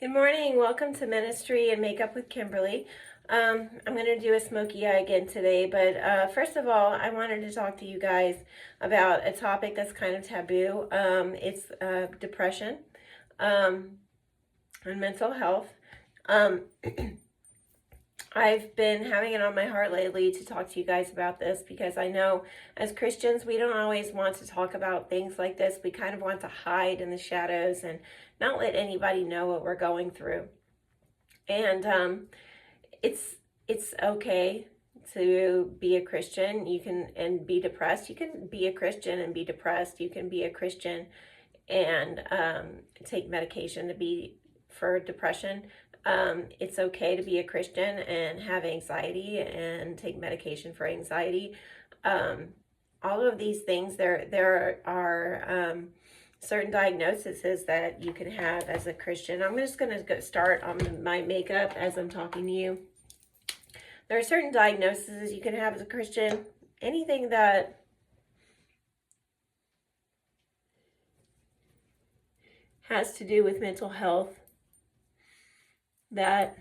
Good morning. Welcome to Ministry and Makeup with Kimberly. I'm going to do a smoky eye again today, but first of all, I wanted to talk to you guys about a topic that's kind of taboo. It's depression and mental health. I've been having it on my heart lately to talk to you guys about this because I know as Christians, we don't always want to talk about things like this. We kind of want to hide in the shadows and not let anybody know what we're going through. And it's okay to be a Christian. You can and be depressed. You can be a Christian and be depressed. You can be a Christian and take medication for depression. It's okay to be a Christian and have anxiety and take medication for anxiety. All of these things, there are certain diagnoses that you can have as a Christian. I'm just going to start on my makeup as I'm talking to you. There are certain diagnoses you can have as a Christian. Anything that has to do with mental health that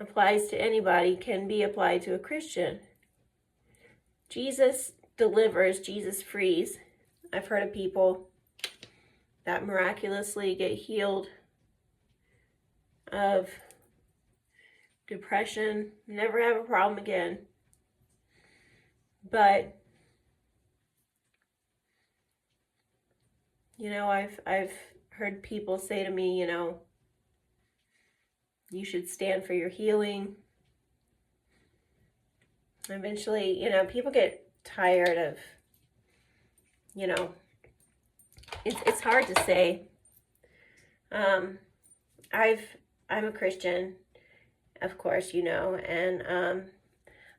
applies to anybody can be applied to a Christian. Jesus delivers, Jesus frees. I've heard of people that miraculously get healed of depression, never have a problem again. But I've heard people say to me, you should stand for your healing. Eventually, people get tired of, it's hard to say. I'm a Christian, of course, and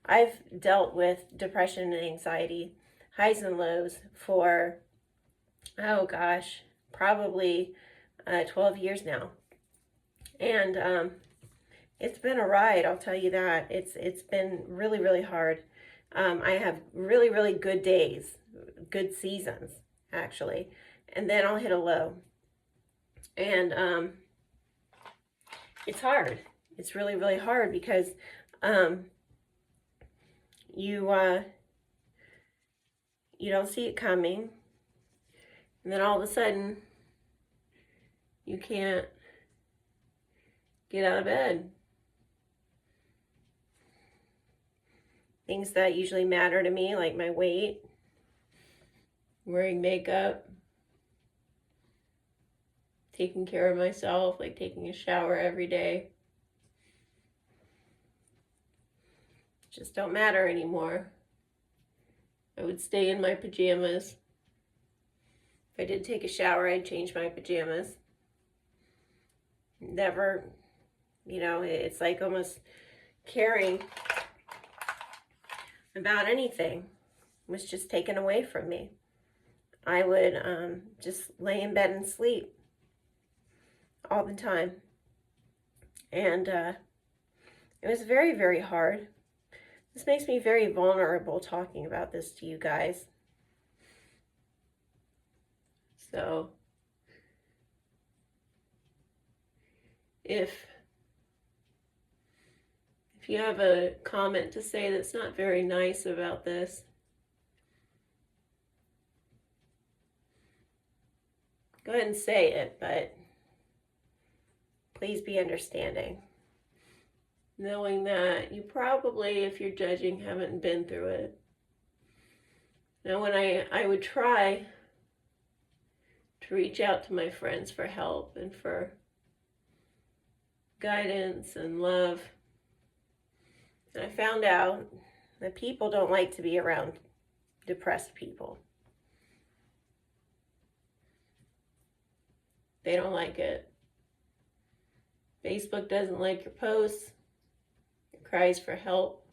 I've dealt with depression and anxiety, highs and lows for, oh gosh, probably 12 years now. And it's been a ride, I'll tell you that. It's been really, really hard. I have really, really good days, good seasons, actually. And then I'll hit a low. And it's hard. It's really, really hard because you don't see it coming. And then all of a sudden, you can't get out of bed. Things that usually matter to me, like my weight, wearing makeup, taking care of myself, like taking a shower every day, just don't matter anymore. I would stay in my pajamas. If I did take a shower, I'd change my pajamas. Never, it's like almost caring about anything was just taken away from me. I would just lay in bed and sleep all the time. And it was very, very hard. This makes me very vulnerable talking about this to you guys. So if you have a comment to say that's not very nice about this, go ahead and say it, but please be understanding. Knowing that you probably, if you're judging, haven't been through it. Now, when I would try to reach out to my friends for help and for guidance and love, and I found out that people don't like to be around depressed people. They don't like it. Facebook doesn't like your posts. It cries for help.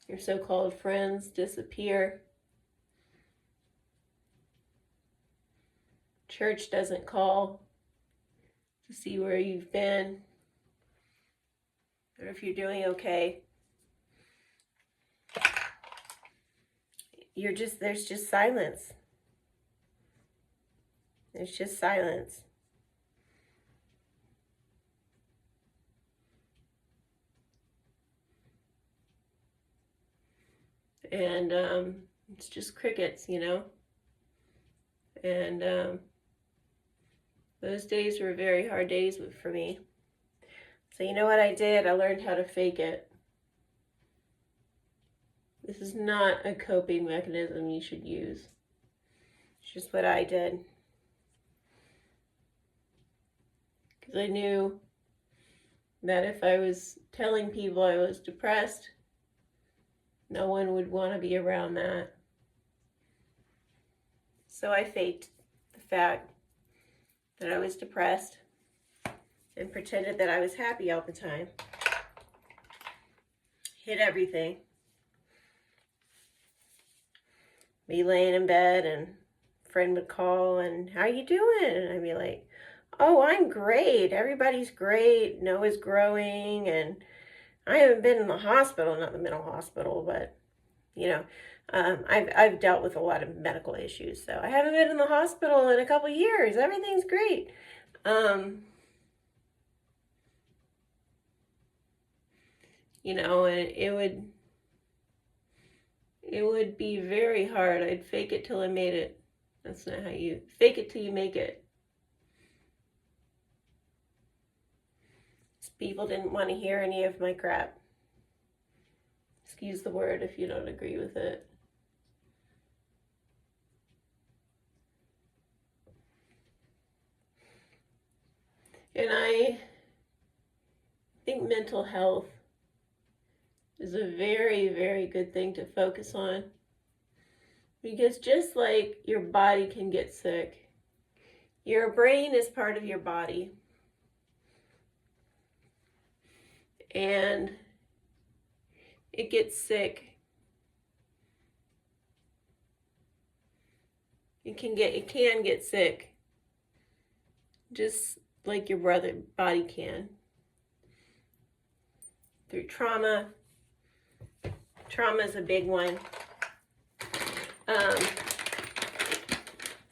Your so-called friends disappear. Church doesn't call to see where you've been or if you're doing okay. There's just silence. It's just silence. And it's just crickets, you know. And those days were very hard days for me. So you know what I did? I learned how to fake it. This is not a coping mechanism you should use. It's just what I did. Because I knew that if I was telling people I was depressed, no one would want to be around that. So I faked the fact that I was depressed and pretended that I was happy all the time. Hid everything. Be laying in bed and a friend would call and, how you doing? And I'd be like, oh, I'm great. Everybody's great. Noah's growing. And I haven't been in the hospital, not the mental hospital, but, you know, I've dealt with a lot of medical issues. So I haven't been in the hospital in a couple of years. Everything's great. You know, and it would be very hard. I'd fake it till I made it. That's not how you fake it till you make it. People didn't want to hear any of my crap. Excuse the word if you don't agree with it. And I think mental health is a very, very good thing to focus on. Because just like your body can get sick, your brain is part of your body. And it gets sick. It can get sick. Just like your body can. Through trauma. Trauma is a big one.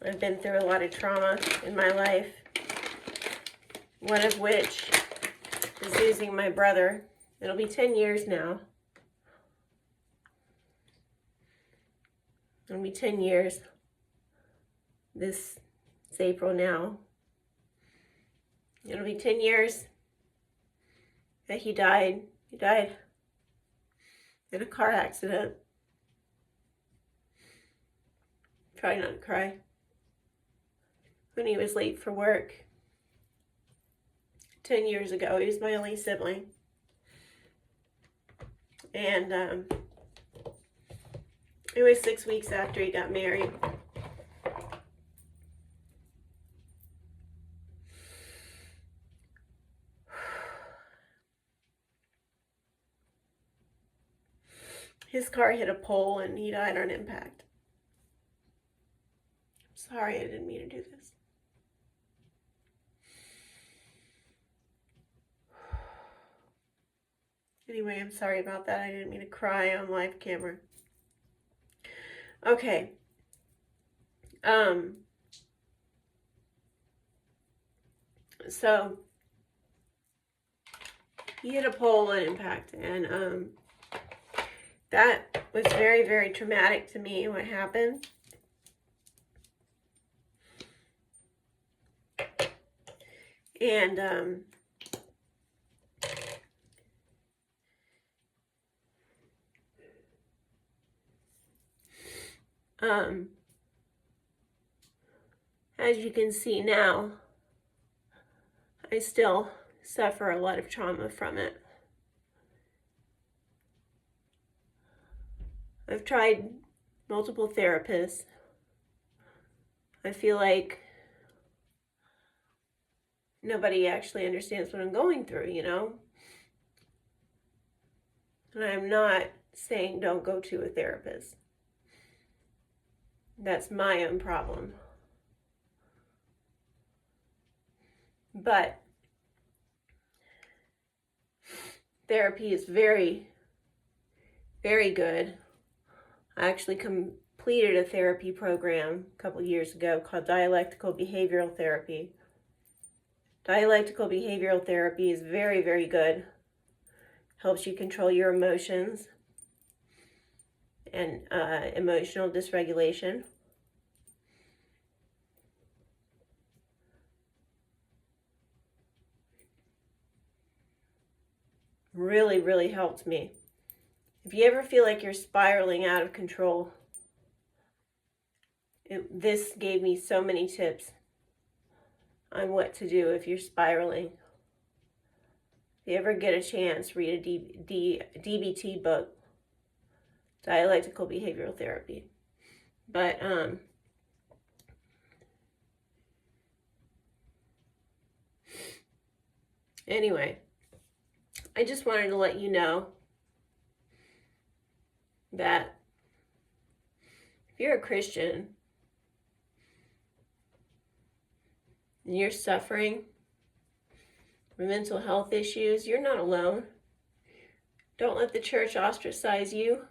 I've been through a lot of trauma in my life. One of which is losing my brother. It'll be 10 years now. It'll be 10 years. It's April now. It'll be 10 years that he died. He died in a car accident. Try not to cry. When he was late for work. 10 years ago. He was my only sibling. And it was 6 weeks after he got married. His car hit a pole and he died on impact. I'm sorry, I didn't mean to do this. Anyway, I'm sorry about that. I didn't mean to cry on live camera. Okay. So he hit a pole on impact, and that was very, very traumatic to me, what happened. And as you can see now, I still suffer a lot of trauma from it. I've tried multiple therapists. I feel like nobody actually understands what I'm going through, you know? And I'm not saying don't go to a therapist. That's my own problem. But therapy is very, very good. I actually completed a therapy program a couple years ago called dialectical behavioral therapy. Dialectical behavioral therapy is very, very good. Helps you control your emotions and emotional dysregulation. Really, really helped me. If you ever feel like you're spiraling out of control, this gave me so many tips on what to do if you're spiraling. If you ever get a chance, read a DBT book, Dialectical Behavioral Therapy. But anyway, I just wanted to let you know that if you're a Christian and you're suffering from mental health issues, you're not alone. Don't let the church ostracize you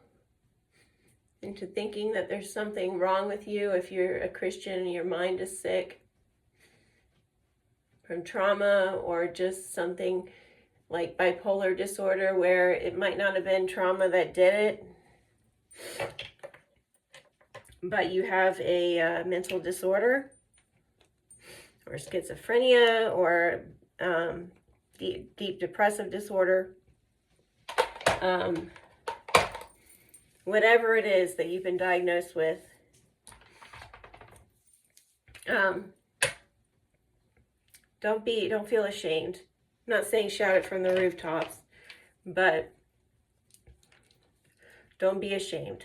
into thinking that there's something wrong with you if you're a Christian and your mind is sick from trauma or just something like bipolar disorder where it might not have been trauma that did it, but you have a mental disorder or schizophrenia or deep depressive disorder. Whatever it is that you've been diagnosed with, don't feel ashamed. I'm not saying shout it from the rooftops, but don't be ashamed.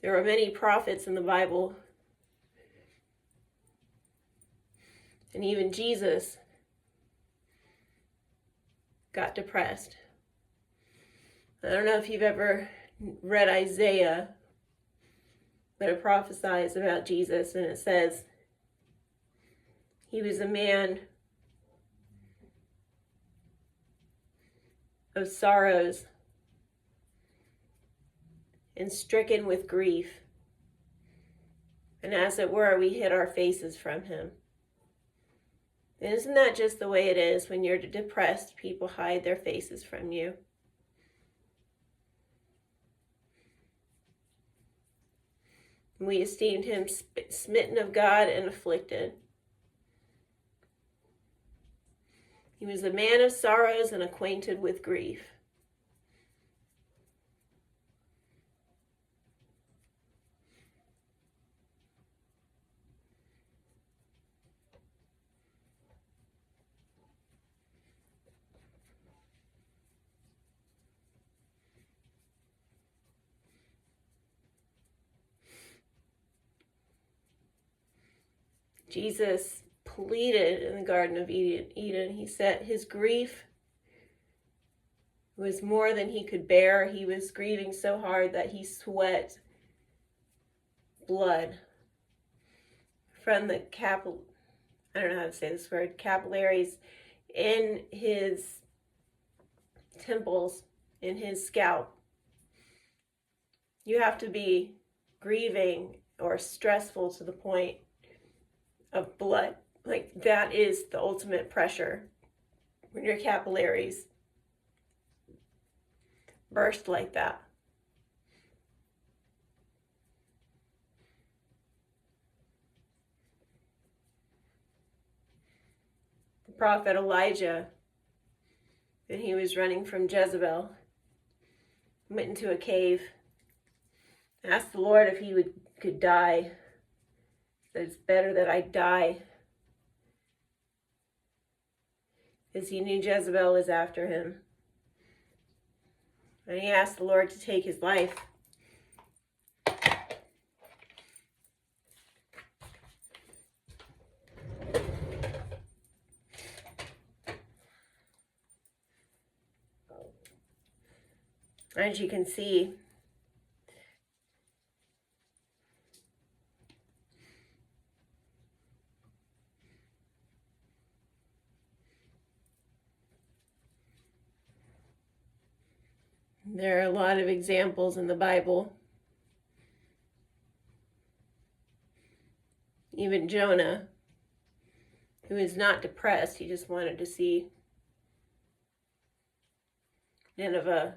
There are many prophets in the Bible, and even Jesus got depressed. I don't know if you've ever read Isaiah, but it prophesies about Jesus, and it says he was a man of sorrows and stricken with grief. And as it were, we hid our faces from him. And isn't that just the way it is when you're depressed? People hide their faces from you. We esteemed him smitten of God and afflicted. He was a man of sorrows and acquainted with grief. Jesus pleaded in the Garden of Eden. He said his grief was more than he could bear. He was grieving so hard that he sweat blood from the I don't know how to say this word, capillaries in his temples, in his scalp. You have to be grieving or stressful to the point of blood. Like, that is the ultimate pressure when your capillaries burst like that. The prophet Elijah, when he was running from Jezebel, went into a cave, asked the Lord if he could die. Said, it's better that I die, because he knew Jezebel was after him. And he asked the Lord to take his life. As you can see, There are a lot of examples in the Bible. Even Jonah, who is not depressed, he just wanted to see Nineveh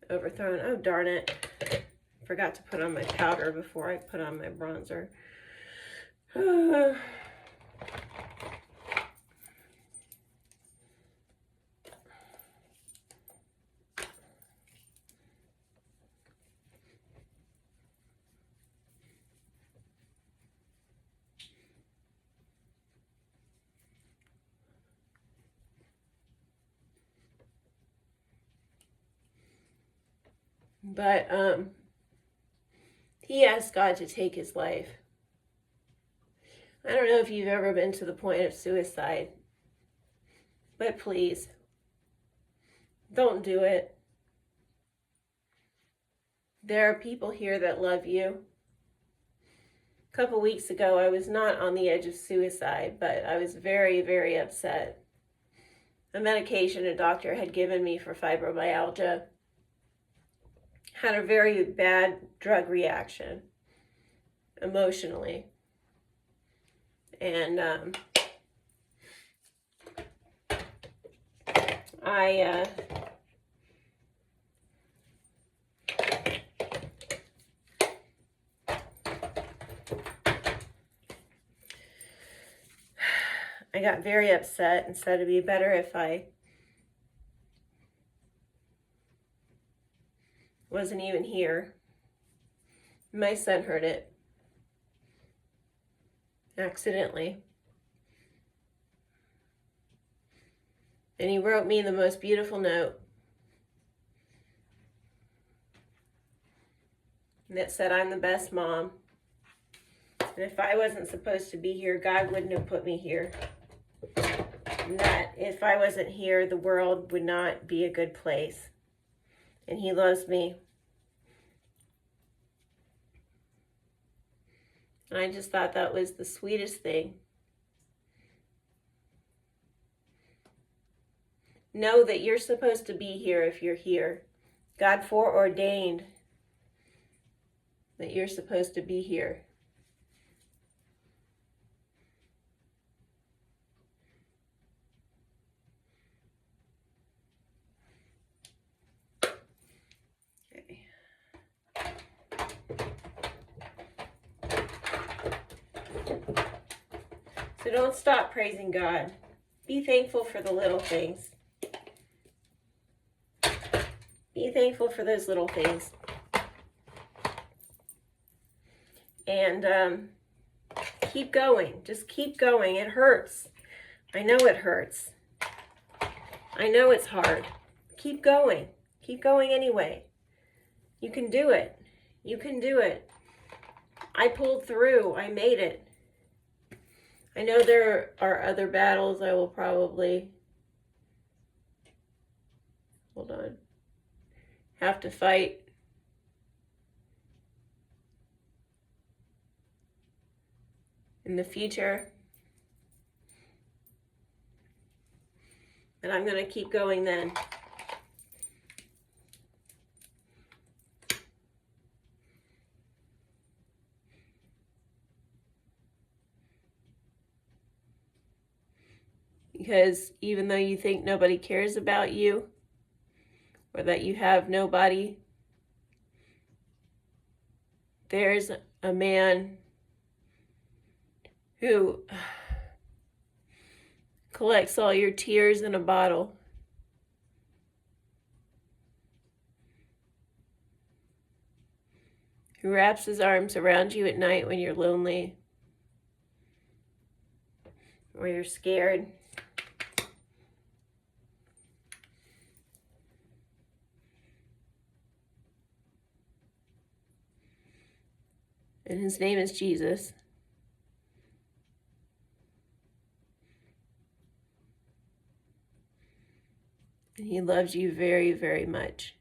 overthrown. Oh, darn it. Forgot to put on my powder before I put on my bronzer. But he asked God to take his life. I don't know if you've ever been to the point of suicide, but please, don't do it. There are people here that love you. A couple weeks ago, I was not on the edge of suicide, but I was very, very upset. A medication a doctor had given me for fibromyalgia had a very bad drug reaction emotionally. And I got very upset and said it'd be better if I wasn't even here. My son heard it accidentally. And he wrote me the most beautiful note that said, I'm the best mom. And if I wasn't supposed to be here, God wouldn't have put me here. And that if I wasn't here, the world would not be a good place. And he loves me. And I just thought that was the sweetest thing. Know that you're supposed to be here if you're here. God foreordained that you're supposed to be here. Okay. So don't stop praising God. Be thankful for the little things. Be thankful for those little things. And keep going. Just keep going. It hurts. I know it hurts. I know it's hard. Keep going. Keep going anyway. You can do it. You can do it. I pulled through. I made it. I know there are other battles I will probably, hold on, have to fight. In the future. And I'm going to keep going then. Because even though you think nobody cares about you, or that you have nobody, there's a man who collects all your tears in a bottle. Who wraps his arms around you at night when you're lonely, or you're scared. And his name is Jesus. And he loves you very, very much.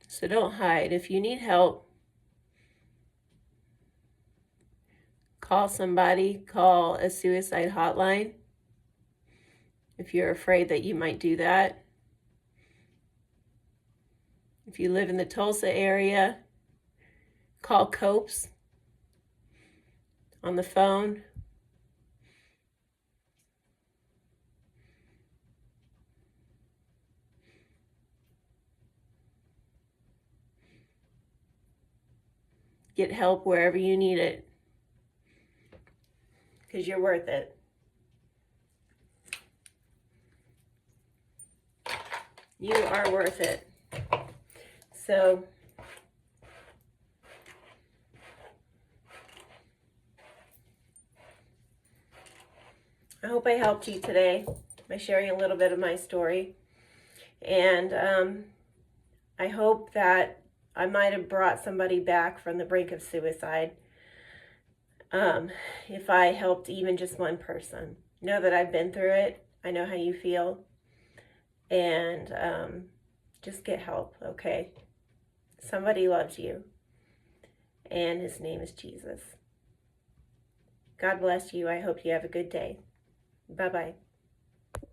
So don't hide. If you need help, call somebody, call a suicide hotline. if you're afraid that you might do that. If you live in the Tulsa area, call COPES on the phone. Get help wherever you need it, because you're worth it. You are worth it. So, I hope I helped you today by sharing a little bit of my story. And I hope that I might have brought somebody back from the brink of suicide. If I helped even just one person. Know that I've been through it. I know how you feel. And just get help, okay? Somebody loves you. And his name is Jesus. God bless you. I hope you have a good day. Bye-bye.